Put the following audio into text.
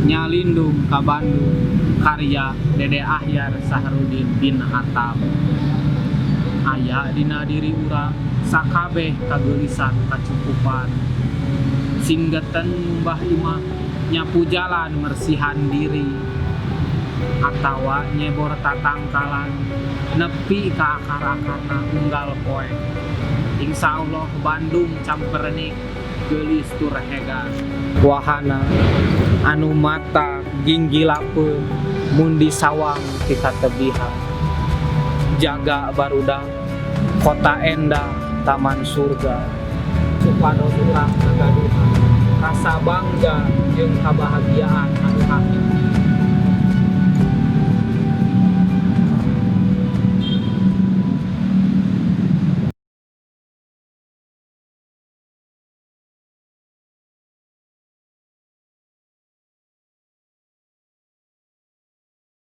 Nyalindung ka Bandung karya Dede Ahyar Sahrudin bin Hatam. Aya dina diri urang sakabeh kageulisan kacukupan, singgeten Mbah Imah nyapu jalan mersihan diri, atawa nyebor tatangkalan nepi ka akar-akarna unggal poe. Insya Allah Bandung camperenik geulis tur hegan. Wahana anu mata ginggilapeun mun disawang ti katebihan. Jaga barudak kota endah taman surga, supados urang ngagaduhan rasa bangga jeung kabahagiaan anu hakiki.